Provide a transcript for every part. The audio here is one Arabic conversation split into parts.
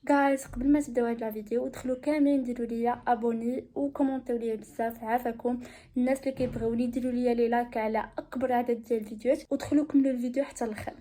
جايز قبل ما تبداو هاد الفيديو ادخلوا كاملين ديروا ليا ابوني وكومونتيو ليا بزاف. عافاكم الناس اللي كيبغيوني ديروا ليا لي لايك على اكبر عدد ديال الفيديوهات ودخلوا كملوا الفيديو حتى الاخر.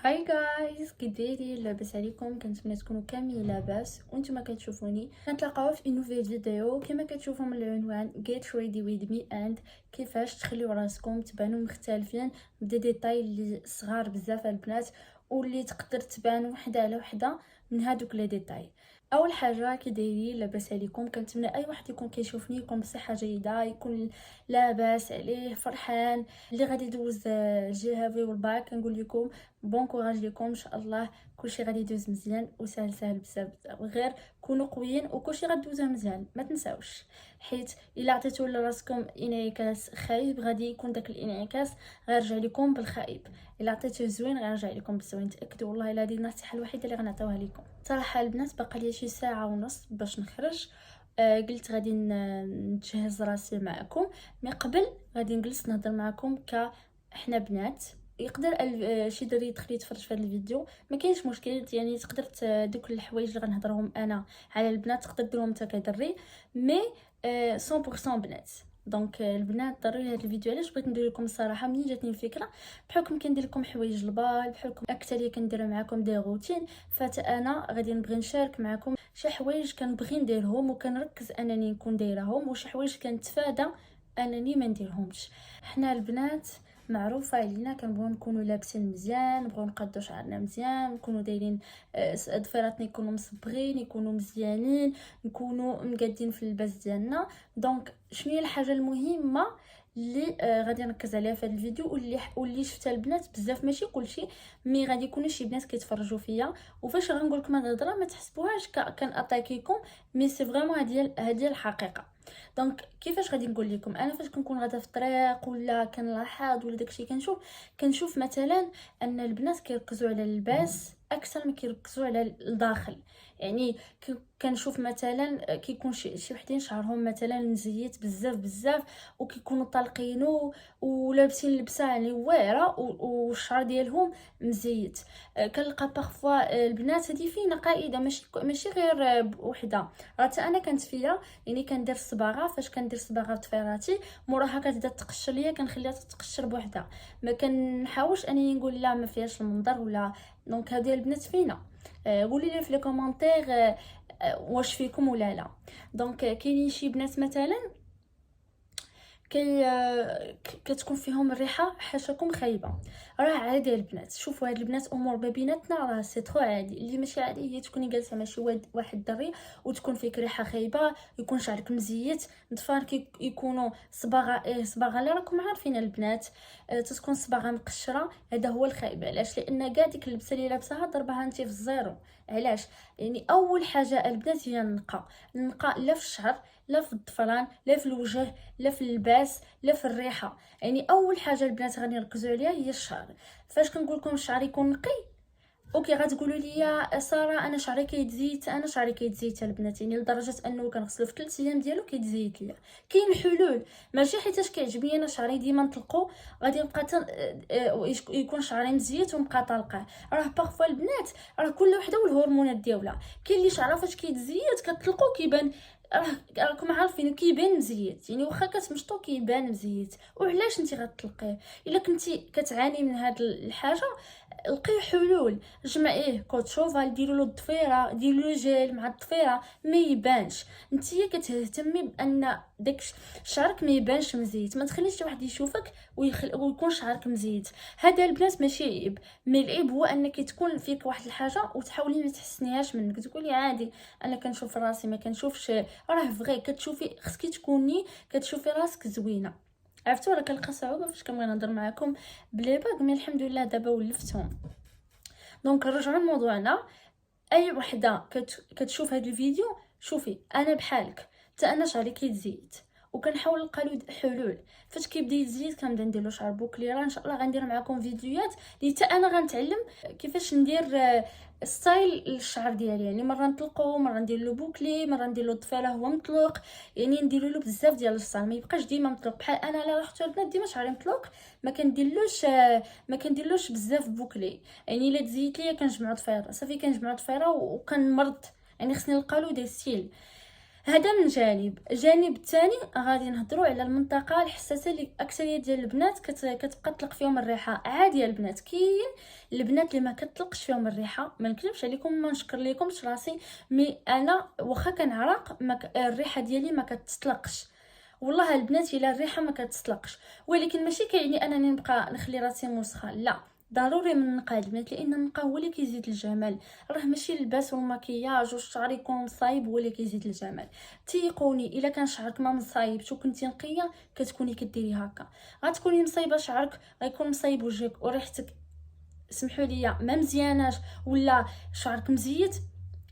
هاي جايز كي دايرين؟ لاباس عليكم؟ كنتمنى تكونوا كاملين لاباس وانتم كتشوفوني. كنتلاقاو في نوفيل فيديو كما كتشوفوا من العنوان get ready with me and كيفاش تخليو راسكم تبانوا مختلفين بدي ديتاي اللي صغار بزاف البنات واللي تقدر تبانوا وحده على وحده من هادوك لي ديتاي. اول حاجه كي دايرين؟ لاباس عليكم؟ كنتمنى اي واحد يكون كيشوفني يكون بصحه جيده، يكون لاباس عليه فرحان. اللي غادي يدوز الجي هافي والباك كنقول لكم بون كوراج ليكم، ان شاء الله كلشي غادي يدوز مزيان وسهل سهل بزاف بزاف. غير كونوا قويين وكلشي غدوزوه مزيان، ما تنساوش، حيت الا عطيتوا لراسكم انعكاس خايب غادي يكون داك الانعكاس غيرجع لكم بالخايب. الا عطيتوه زوين غيرجع لكم بالزوين. تاكدوا والله الا هذه النصيحه الوحيده اللي غنعطيوها لكم. صراحه البنات باقا لي شي ساعه ونص باش نخرج. قلت غادي نجهز راسي معكم، مي قبل غادي نجلس نهضر معكم حنا بنات. يقدر شي دري يدخل يتفرج في هذا الفيديو ما كاينش مشكل، يعني تقدر دوك الحوايج اللي غنهضرهم انا على البنات تقدر ديرهم انت كدري، مي 100% بنات. دونك البنات ضروري هذا الفيديو. علاش بغيت ندير لكم الصراحه؟ منين جاتني الفكره بحكم كندير لكم حوايج البال، بحكم اكثريه كندير معكم دي روتين، انا غادي نبغي نشارك معكم شي حوايج كنبغي نديرهم وكنركز انني نكون دايرهم، وشي حوايج كنتفادى انني ما نديرهمش. حنا البنات معروفه علينا كنبغيو نكونوا لابسين مزيان، نبغيو نقادو شعرنا مزيان، نكونوا دايرين ضفيراتنا يكونوا مصبغين، يكونوا مزيانين، نكونوا مقادين في اللباس ديالنا. دونك شنو هي الحاجه المهمه اللي غادي نركز عليها في هذا الفيديو واللي شفتها البنات بزاف، ماشي كلشي، مي غادي يكونوا شي بنات كيتفرجوا فيا. وفاش غنقول لكم هاد الهضره ما تحسبوهاش كناتاكيكم، مي سي فريمون هذه الحقيقه. دونك كيفاش غادي نقول لكم؟ انا فاش كنكون غادا في الطريق ولا كنلاحظ ولا داكشي كنشوف مثلا ان البنات كيركزوا على اللباس اكثر ما كيركزوا على الداخل. يعني كنشوف مثلا كيكون شي وحدين شعرهم مثلا مزيت بزاف بزاف وكيكونوا طالقينو ولابسين لبسه يعني واعره والشعر ديالهم مزيت. كنلقى بارفوا البنات هذه فينا قاعده، ماشي غير وحده، حتى انا كانت فيا. يعني كندير الصباغه، فاش كندير الصباغه طفيراتي موراها كتبدا تقشر ليا كنخليها تتقشر بوحدها، ما كنحاولش انني نقول لا ما فيهاش المنظر ولا. دونك هذه البنات فينا. قولي لي في لي كومونتير واش فيكم ولا لا. دونك كاينين شي بنات مثلا كتكون فيهم الريحه حاشاكم خايبه. راه عادي البنات، شوفوا هاد البنات امور ما بيناتنا راه سي ترو عادي. اللي ماشي عادي هي تكوني جالسه مع شي واحد دري وتكون فيك ريحه خايبه، يكون شعرك مزيت، ضفارك يكونوا صباغه. صباغه اللي راكم عارفين البنات، تكون صباغه مقشره. هذا هو الخايب. علاش؟ لان كاع ديك اللبسه اللي لابساها ضربها انت في الزيرو. علاش؟ يعني اول حاجه البنات هي النقاء لا في الشعر لا في الضفران لا في الوجه لا في اللباس لا في الريحه. يعني اول حاجه البنات غادي نركزوا عليها هي الشعر. فاش كنقول لكم الشعر يكون نقي، اوكي غتقولوا لي ساره انا شعري كيتزيت. انا شعري كيتزيت البنات يعني لدرجه انه كنغسلو في 3 ايام ديالو كيتزيت ليا. كاين حلول، ماشي حيتاش كيعجبني انا شعري ديما نطلقو غادي نبقى يكون شعري مزيت ونبقى طالقه. راه بارفو البنات راه كل وحده والهرمونات ديالها. كاين اللي شعرها فاش كيتزيت كتطلقو كيبان، راكم عارفين كيبان مزيت، يعني واخا كتمشطو كيبان مزيت. وعلاش انت غتطلقيه؟ الا كنتي كتعاني من هاد الحاجه لقي حلول. جمعيه كوت شوفال، ديروا له الضفيره، ديروا له جيل مع الضفيره ما يبانش. نتيا كتهتمي بان داك شعرك ما يبانش مزيت، ما تخليش شي واحد يشوفك ويكون شعرك مزيت. هذا البنات ماشي عيب، مي العيب هو انك تكون فيك واحد الحاجه وتحاولي ما تحسنيهاش منك، تقولي عادي انا كنشوف راسي ما كنشوفش. راه فغي كتشوفي، خصك تكوني كتشوفي راسك زوينه. عرفتوا راه كنلقى صعوبه فاش كنبغي نهضر معكم بلي باغ، مي الحمد لله دابا ولفتهم. دونك نرجعوا لموضوعنا. اي وحده كتشوف هذا الفيديو، شوفي انا بحالك حتى انا شعري كيتزيد وكنحاول نلقى له حلول. فاش كيبدا يزيد كنبدا ندير له شعر بوكلي. راه ان شاء الله غندير معكم فيديوهات اللي حتى انا غنتعلم كيفاش ندير ستايل للشعر ديالي. يعني مره نطلقو، مره ندير له بوكلي، مره ندير له الضفيره هو مطلوق، يعني ندير له بزاف ديال الشعر، ما يبقاش ديما مطلوق. بحال انا الا رحت البنات ديما شعري مطلوق، ما كنديرلوش بزاف بوكلي. يعني الا تزيت ليا كنجمع ضفيره صافي، كنجمع ضفيره وكنمرض. يعني خصني نلقى له دي ستيل. هذا من جانب. الجانب الثاني غادي نهضروا على المنطقه الحساسه اللي اكثريه ديال البنات كتبقى تطلق فيهم الريحه. عادي البنات، كاين البنات اللي ما كتطلقش فيهم الريحه. ما نكذبش عليكم، ما نشكر لكمش راسي، مي انا واخا كنعرق الريحه ديالي ما كتطلقش. والله البنات الا الريحه ما كتطلقش، ولكن ماشي كيعني انني نبقى نخلي راسي موسخه، لا، ضروري من النقاء البنات، لان النقاء هو اللي كيزيد الجمال. راه ماشي اللباس والمكياج والشعر يكون مصايب هو اللي كيزيد الجمال. تيقوني الا كان شعرك ما مصايبش وكنتي نقيه كتكوني كديري هكا، غتكوني مصايبه شعرك، غيكون مصايب وجهك وريحتك سمحوا لي ما مزياناش، ولا شعرك مزيت،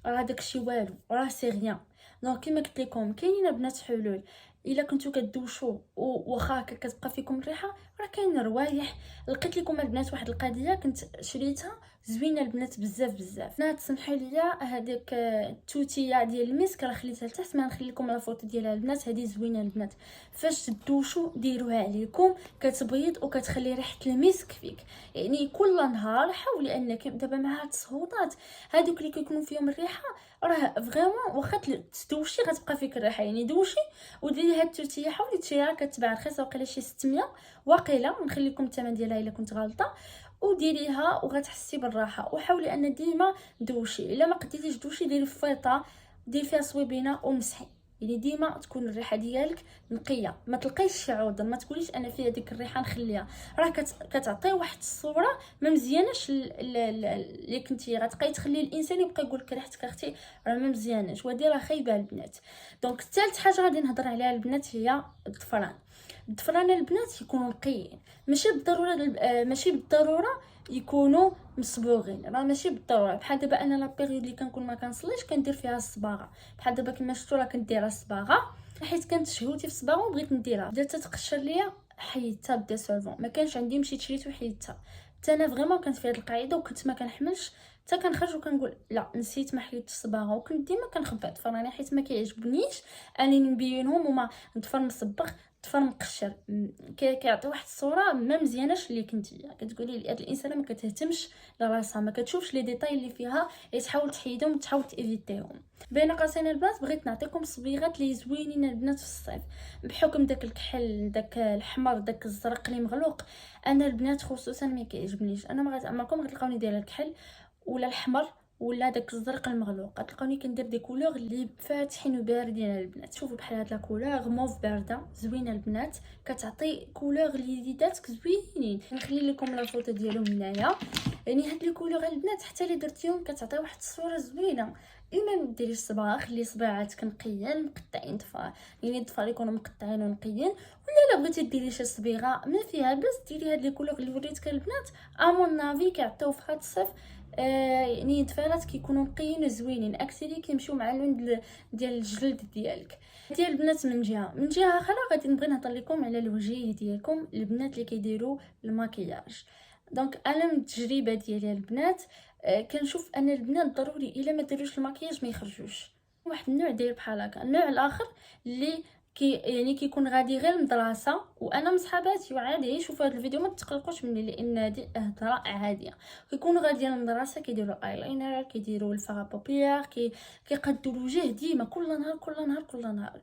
راه داكشي والو، راه سي غيان. دونك كيما قلت لكم كاينين البنات حلول. الا كنتو كدوشوا واخا كتبقى فيكم الريحه، راه كاين روايح. لقيت لكم البنات واحد القضيه كنت شريتها زوينه البنات بزاف بزاف. بنات سمحوا لي هذيك التوتيه ديال المسك راه خليتها لتحت، ما نخلي لكم لا فوتو ديالها البنات. هذه زوينه البنات، فاش تدوشوا ديروها عليكم كتبيض وكتخلي ريحه المسك فيك. يعني كل نهار حاولي انك دابا مع هاد الصهوطات هادوك اللي كيكونوا فيهم الريحه، راه فريمون واخا تدوشي غتبقى فيك الريحه. يعني دوشي وديري هاد التوتيه، حاولي تشريها كتباع رخيصه، وقيله شي 600 واقيله، نخلي لكم الثمن ديالها الا كنت غلطه، وديريها وغتحسي بالراحه. وحاولي ان ديما دوشي، الا ما قديتيش دوشي ديري فيطه، ديري فيها صويبينه ومسحي. يعني ديما تكون الريحه ديالك نقيه، ما تلقيش شي عوض، ما تقوليش انا فيها ديك الريحه نخليها، راه كتعطي واحد الصوره ما مزياناش اللي كنتي غتبقاي تخلي الانسان يبقى يقول لك ريحتك اختي راه ما مزياناش، وهذه راه خايبه البنات. دونك ثالث حاجه غادي نهضر عليها البنات هي الضفران. الضفران البنات يكونوا نقيين، ماشي بالضروره يكونوا مصبوغين، راه ماشي بالضروره. بحال دابا انا لا بيريود اللي كنكون ما كنصليش كندير فيها الصباغه، بحال دابا كما شفتوا راه كندير الصباغه حيت كانت شهوتي في الصباغه وبغيت نديرها، بدات تتقشر ليا حيدتها بالديسولفون، ما كانش عندي، مشيت شريت وحيدتها. حتى انا فريمون كنت في هذه القاعده وكنت ما كنحملش حتى كنخرج وكنقول لا نسيت ما حيدتش الصباغه، وكنت ديما كنخبى الضفراني حيت ما كيعجبنيش انني نبينهم وما ضفر مصبغ ضفر مقشر، كيعطي واحد الصوره ما مزياناش اللي كنتي كتقولي هاد الانسانه ما كتهتمش لراسها، ما كتشوفش لي ديتاي اللي فيها، تحاول تحيدهم وتحاول تيفيتيهم. بين قوسين البنات بغيت نعطيكم صبيغات اللي زوينين البنات في الصيف، بحكم داك الكحل داك الحمر داك الزرق اللي مغلوق. انا البنات خصوصا ما كيعجبنيش، انا ما عمركم غتلقاوني دايره الكحل ولا الحمر ولا داك الزرق المغلوق، غتلقاوني كندير دي كولور اللي فاتحين وباردين البنات. شوفوا بحال هاد لا كولور موف بارده زوينه البنات، كتعطي كولور اليديدات زوينين. نخلي لكم لا فوتو ديالهم هنايا. يعني هاد لي كولور البنات حتى اللي درتيهم كتعطي واحد الصوره زوينه. اما ما ديريش صباغه، خلي صباعاتك نقيين مقطعين ضفار، يعني الضفار يكونوا مقطعين ونقيين. ولا لا بغيتي ديري شي صبيغه ما فيها بس ديري هاد لي كولور اللي وريتك البنات، امون نافي كيعطيو في هاد الصيف يعني الضفيرات كيكونوا نقيين وزوينين، اكثري كيمشيو مع اللون ديال الجلد ديالك. ديال البنات من جهه اخرى غادي نبغي نهضر لكم على الوجه ديالكم البنات اللي كيديروا المكياج. دونك انا من التجربه ديالي البنات كنشوف ان البنات ضروري الا ما داروش المكياج ما يخرجوش. واحد النوع داير بحال هكا، النوع الاخر اللي يعني كيكون غادي غير المدرسه، وانا من صحاباتي وعادي يشوفوا هذا الفيديو ما تقلقوش مني لان هذه هضره عاديه. كيكونوا غاديين للمدرسه كيديروا ايلاينر، كيديروا الفار بوبيير، كيقادوا الوجه ديما كل نهار كل نهار كل نهار.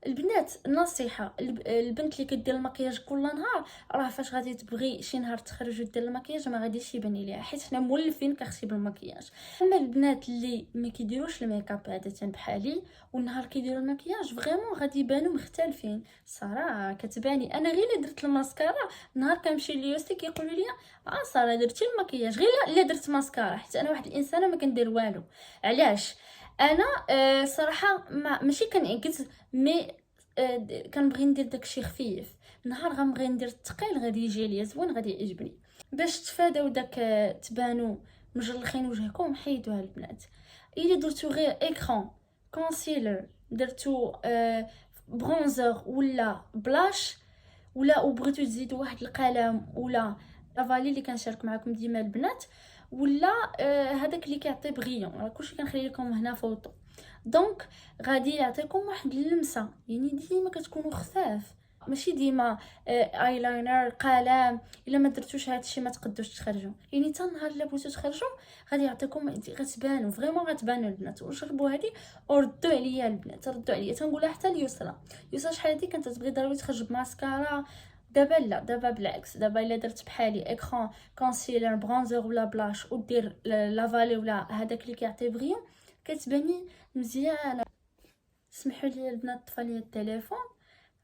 البنات النصيحه، البنت اللي كدير المكياج كل نهار راه فاش غادي تبغي شي نهار تخرج ودير المكياج ما غاديش يبان ليها، حيت حنا مولفين كنختي بالمكياج. اما البنات اللي ما كيديروش الميك اب عاده بحالي والنهار كيديروا المكياج فريمون غادي يبانوا مختلفين. صراحه كتباني انا غير درت الماسكارا نهار كنمشي ليوستي كيقولوا لي ساره درتي المكياج، غير لا درت ماسكارا، حيت انا واحد الانسانه ما كندير والو. علاش؟ انا صراحه ماشي كنعكس، مي كنبغي ندير داكشي خفيف. نهار غنبغي ندير الثقيل غادي يجي ليا زوين غادي يعجبني. باش تفاداو داك تبانوا مجلخين وجهكم حيدوها البنات. الا درتو غير اكران كونسيلر درتو برونزر ولا بلاش، ولا وبغيتو تزيدوا واحد القلم ولا لافالي اللي كنشارك معكم ديما البنات، ولا هذاك اللي كيعطي بغيون. راه كلشي كنخلي لكم هنا فوطو. دونك غادي يعطيكم واحد اللمسه، يعني ديما كتكونوا خفاف، ماشي ديما ايلاينر قلم. الا ما درتوش هادشي ما تقدوش تخرجوا، يعني حتى النهار الا بغيتو تخرجوا غادي يعطيكم، غتبانوا فريمون، غتبانوا البنات. وجربوا هذه وردوا عليا البنات، ردوا عليا. تنقولها حتى اليسرى، يسرى شحال هادي كانت تبغي ضروري تخرج بماسكارا، دابا لا، دابا بالعكس. دابا الا درت بحالي اكران كونسيلر برونزر ولا بلاش ودير لافالي ولا هذاك اللي كيعطي بغيون، كتباني مزيانه. سمحوا لي البنات، طفى لي التليفون.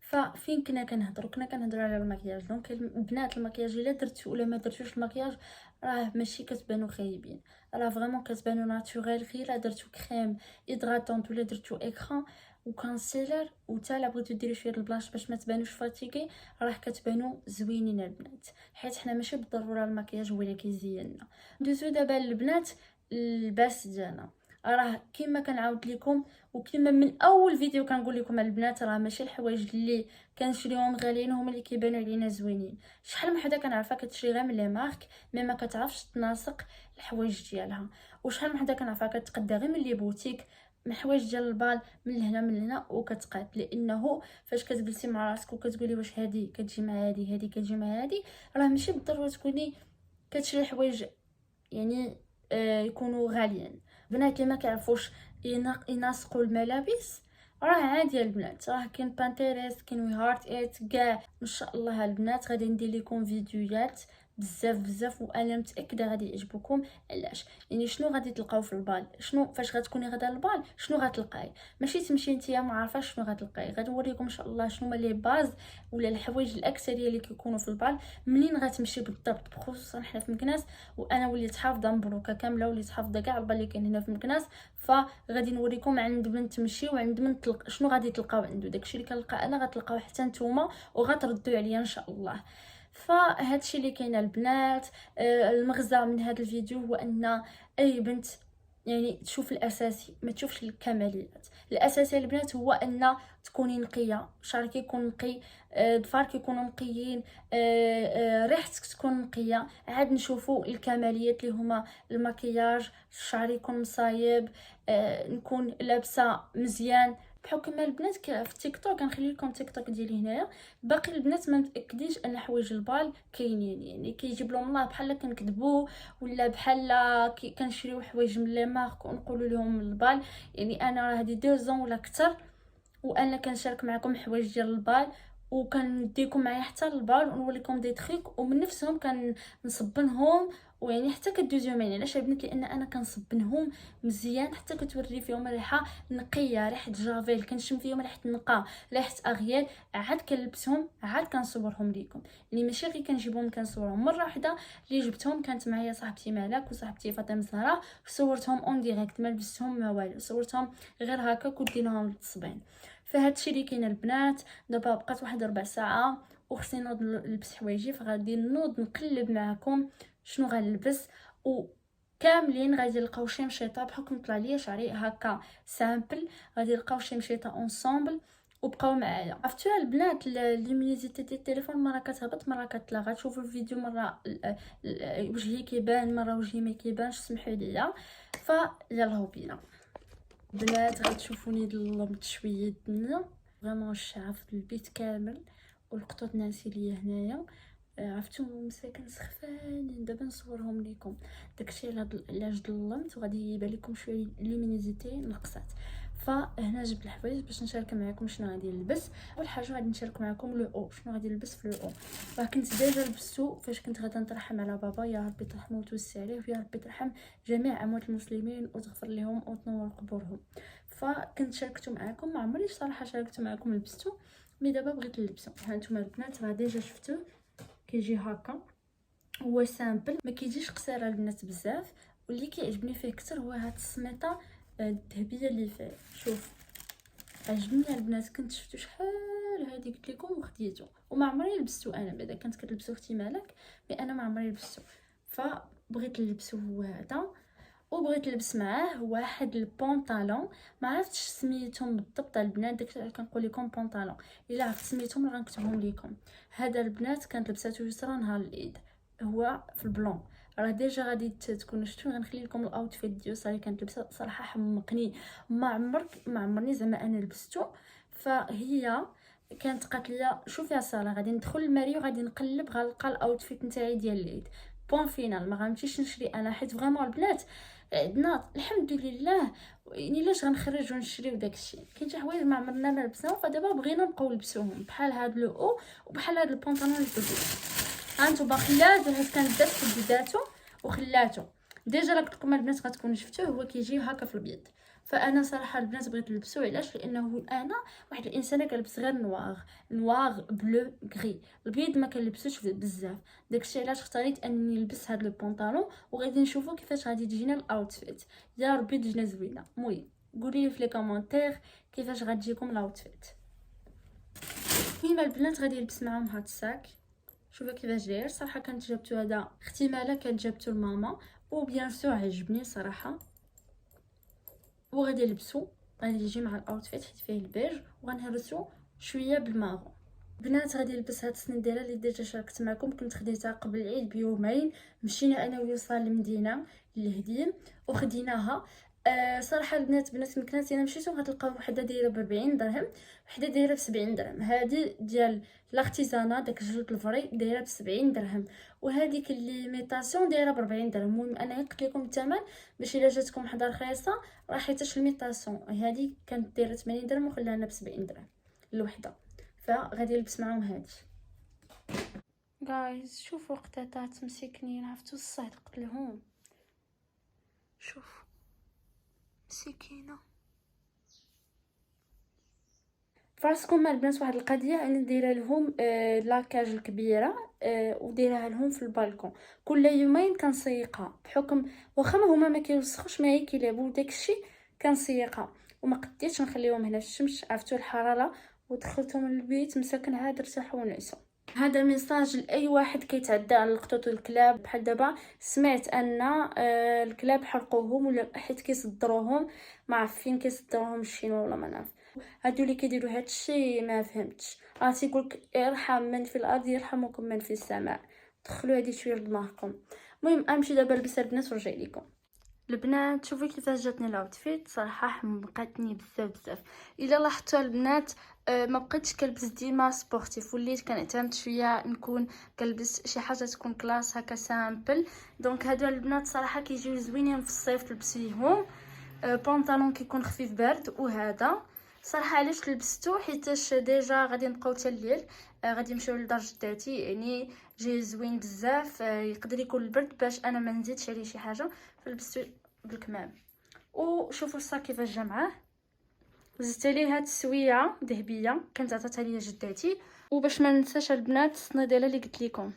ففين كنا كنهضروا على المكياج. دونك البنات المكياج الا درتو ولا ما درتوش المكياج راه ماشي كتبانو خايبين، راه فريمون كتبانو ناتوريل. غير الا درتو كريم هيدراتونط ولا درتو اكران وكونسيلر وتا لا بغيتو ديروا شويه البلاش باش ما تبانوش فاتيكي، راه كتبانو زوينين البنات. حيت حنا ماشي بالضروره المكياج هو اللي كيزيننا. ندوزو دابا البنات اللباس ديالنا. راه كما كنعاود لكم وكما من اول فيديو كنقول لكم البنات، راه ماشي الحوايج اللي كنشريهم غاليين هما اللي كيبانوا علينا زوينين. شحال من حدا كنعرفها كتشري غير من لي مارك مي ما كتعرفش تناسق الحوايج ديالها، وشحال من حدا كنعرفها كتقدا غير من لي بوتيك من حوايج ديال البال من هنا من هنا وكتقاد. لانه فاش كتجلسي مع راسك وكتقولي واش هذه كتجي مع هذه، هذه كتجي مع هذه، راه ماشي بالضروره تكوني كتشري حوايج يعني يكونوا غاليين. بنات اللي ما كيعرفوش يناسقوا الملابس راه عادي البنات، راه كاين بانتيريس، كاين وي هارت ايت، كاع ان شاء الله البنات غادي ندير لكم فيديوهات بزاف وانا متاكده غادي يعجبكم. علاش؟ يعني شنو غادي تلقاو في البال، شنو فاش غتكوني غدا البال شنو غتلقاي، ماشي تمشي نتيا ما عارفاش شنو غتلقاي. غادي نوريكم ان شاء الله شنو هما لي باز ولا الحوايج الاكثريه اللي كيكونوا في البال منين غتمشي بالضبط. بخصوصا حنا في مكناس وانا وليت حافظه مبروكه كامله، وليت حافظه كاع البال اللي كاين هنا في مكناس. فغادي نوريكم عند من تمشي وعند من تلقى شنو غادي تلقاو عنده. داكشي اللي كنلقى انا غتلقاو حتى نتوما وغتردوا عليا ان شاء الله. فهادشي اللي كاين البنات. المغزى من هذا الفيديو هو ان اي بنت يعني تشوف الاساسي ما تشوفش الكماليات. الاساسي البنات هو ان تكوني نقيه، شعرك يكون نقي، ضفارك يكونوا نقيين، ريحتك تكون نقيه. عاد نشوفوا الكماليات اللي هما المكياج، الشعر يكون مصايب، نكون لابسه مزيان. بحكم البنات في تيك توك غنخلي لكم تيك توك ديالي هنايا، باقي البنات ما متاكدينش ان حوايج البال كاينين، يعني كيجيب لهم الله بحال كنكذبوا ولا بحال كنشريو حوايج من لي مارك ونقولوا لهم البال. يعني انا راه هذه 2 زون ولا اكثر وانا كنشارك معكم حوايج ديال البال وكنديكم معايا حتى البال ونوريكم دي تريك ومن نفسهم كنصبنهم. ويعني حتى كدوزيو معايا علاش البنات، لان انا كنصبنهم مزيان حتى كتوري فيهم ريحه نقيه، ريحه جافيل، كنشم فيهم ريحه نقا، ريحه اغيال. عاد كنلبسهم عاد كنصورهم ليكم، يعني ماشي غير كنجيبهم كنصورهم مره واحده. اللي جبتهم كانت معايا صاحبتي مالك وصاحبتي فاطمه الزهراء، صورتهم اون ديريكت ما لبستهم ما والو، صورتهم غير هكا وديناهم للتصبين. فهادشي اللي كاين البنات. دابا بقات واحد 4 ساعات وخصني نوض نلبس حوايجي، فغادي نوض نقلب معكم شنو غنلبس. وكاملين غادي نلقاو شي مشيطه بحكم طلع ليا شعري هكا سامبل، غادي نلقاو شي مشيطه اونصومبل وبقاو معايا. عرفتوا البنات اللومينيزيتي ديال التليفون مره كتهبط مره كتطلع. غتشوفوا الفيديو مره وجهي كيبان مره وجهي ما كيبانش، سمحوا لي. فيلا بينا بنات، غتشوفوني ظلمت شويه الدنيا فريمون الشعف في البيت كامل والقطوط ناسي ليا هنايا. عرفتو مساكن سخفانين. دابا نصورهم لكم داكشي علاش ظلمت وغادي يبان لكم شويه لومينيزيتي نقصات. فهنا جبت الحوايج باش نشارك معكم شنو غادي نلبس. اول حاجه غادي نشارك معكم لو او، شنو غادي نلبس في لو او. راه كنت ديجا لبستو فاش كنت غادا نترحم على بابا، يا ربي ترحمو وتوسع عليه ويا ربي ترحم جميع اموات المسلمين وتغفر لهم وتنور قبورهم. فكنت شاركتو معكم، ما عمري صراحه شاركتو معكم لبستو مي دابا بغيت نلبسو. ها نتوما البنات راه ديجا شفتوه كيجي هكا، هو سامبل ما كيجيش قصير البنات بزاف. واللي كيعجبني فيه اكثر هو هاد السميطه الذهبيه اللي فيه. شوف عجبني البنات، كنت شفتو شحال هادي قلت لكم وخديتو وما عمري لبستو. انا بعدا كانت كتلبسو اختي مالك مي انا ما عمري لبستو، فبغيت نلبسو هو هذا. وبغيت نلبس معاه واحد البونطالون، ما عرفتش سميتهم بالضبط البنات، داك كنقول لكم بونطالون، الا عرفت سميتهم غنكتبهم لكم. هذا البنات كانت لبساتو يسرا نهار العيد، هو في البلون. راه ديجا غادي تكونوا شفتوا، غنخلي لكم الاوتفيت ديالو. صافي كانت لبسه صراحه حمقني، ما عمرني زعما انا لبستو. فهي كانت قالت لي شوفي يا ساره غادي ندخل لماريو غادي نقلب غنلقى الاوتفيت نتاعي ديال العيد. بون فينال ما غنمشيش نشري انا، حيت فريمون البنات عندنا الحمد لله يعني لاش غنخرج ونشريو داكشي. كاين شي حوايج ما عمرنا ما لبسناهم، فدابا بغينا نبقاو نلبسوهم، بحال هاد لو او وبحال هاد البونطالون اللي درتو. هانتوما خلاتو، حيت كان دات في بداتو وخلاتو. ديجا راه قلت لكم البنات غتكونوا شفتوه، هو كيجي هكا في الابيض. فانا صراحه البنات بغيت نلبسو، علاش؟ لانه انا واحد الانسانه كنلبس غير نوار بلو غري، البيض ما كنلبسوش بزاف. داكشي علاش اختاريت انني نلبس هذا البونطالون، وغادي نشوفوا كيفاش غادي تجينا الاوتفيت. يا ربي تجينا زوينه. المهم قولوا لي في لي كومونتير كيفاش غتجيكم الاوتفيت. المهم البنات غادي نلبس معاهم هاد الساك، شوفوا كيفاش داير. صراحه كانت جابتو هذا احتمالا كانت جابتو لماما، وبيان سور عجبني صراحه. وغادي نلبسو، غادي يجي مع الاوتفيت حيت فيه البيج، وغنهرسو شويه بالمارون. بنات غادي نلبس هاد السنديره اللي ديجا شاركت معكم، كنت خديتها قبل العيد بيومين. مشينا انا ويوصال للمدينه للهديم وخديناها. صراحه البنات المكنات انا مشيتو غتلقاو وحده دايره ب 40 درهم، وحده دايره ب 70 درهم. هذه ديال لارتيزانا داك الجلد الفري دايره ب 70 درهم، وهذيك ليميتاسيون دايره ب 40 درهم. المهم انا قلت لكم الثمن باش الا جاتكم حدا رخيصه، راه حيتاش الميتاسيون هذه كانت دايره 80 درهم وخلانا ب 70 درهم الوحده. فغادي نلبس معاهم هادي. جايز شوفوا قطاطات مسكنين، عرفتوا الصهد قتلهم. شوف مسكينه. فراسكم البنات واحد القضيه، انا دايره لهم لاكاج الكبيره، ودايرها لهم في البالكون. كل يومين كنسيقها، بحكم واخا هما ما كيوسخوش، ما هي كيلعبوا داكشي كنسيقها. وما قديتش نخليهم هنا في الشمس، عرفتوا الحراره، ودخلتهم للبيت مساكن عاد ارتاحوا ونعسوا. هذا ميساج لاي واحد كيتعدى على القطط والكلاب. بحال دابا سمعت ان الكلاب حرقوهم ولا حيت كيصدروهم، ما عرف فين كيصدروهم الشينوا ولا ما نعرف. هادو اللي كيديروا هادشي ما فهمتش. تيقولك ارحم من في الارض يرحمكم من في السماء. دخلوا هادي شويه لدماغكم. المهم امشي دابا نلبس البنات ونرجع لكم. البنات شوفوا كيفاش جاتني الاوتفيت، صراحه حمقاتني بزاف. الا لاحظتوا البنات ما بقيتش كلبس ديما سبورتيف، وليت كنعتمد شويه نكون كلبس شي حاجه تكون كلاس هكا سامبل. دونك هادو البنات صراحه كيجيو زوينين في الصيف تلبسيهم. بونطالون كيكون خفيف بارد. وهذا صراحه علاش لبستو حيتاش ديجا غادي نبقاو حتى الليل، غادي نمشيو لدار جداتي، يعني جاي زوين بزاف. يقدر يكون البرد باش انا ما نزيدش عليه شي حاجه، فلبستو بالكمام. وشوفوا الصاك كيفاش جا معاه. زدت ليه هاد السويه ذهبيه كانت عطاتها ليا جداتي. وباش ما ننساش البنات الصنيدله اللي قلت لكم.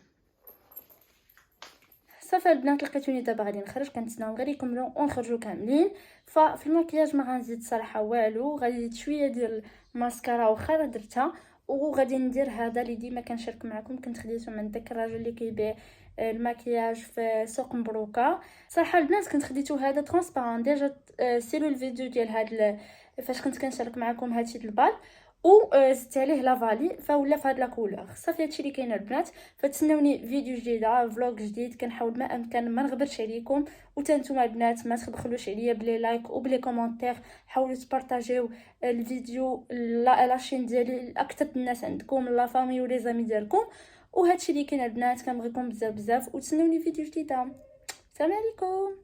صافي البنات لقيتوني دابا غادي نخرج، كنتسناو غير يكملوا ونخرجوا كاملين. ففي المكياج ما غنزيد صراحه والو، غادي نزيد شويه ديال الماسكارا واخا درتها. وغادي ندير هذا اللي ديما كنشارك معكم، كنت خديته من داك الراجل اللي كيبيع المكياج في سوق مبروكه. صراحه البنات كنت خديته هذا ترونسبارون. ديجا سيروا الفيديو ديال هذا فاش كنت كنشارك معكم هادشي د البال، وزدت عليه لافالي فولا في هاد لا كولور. صافي هادشي اللي كاين البنات. فتسناوني فيديو جديده فلوق جديد، كنحاول ما امكن ما نغبرش عليكم. وتا نتوما البنات ما تبخلوش عليا بلي لايك وبلي كومونتير، حاولوا تبارطاجيو الفيديو لاشين ديالي لاكثر الناس عندكم، لا فامي ولي زامي ديالكم. وهادشي اللي كاين البنات، كنبغيكم بزاف وتسناوني فيديو جديده. السلام عليكم.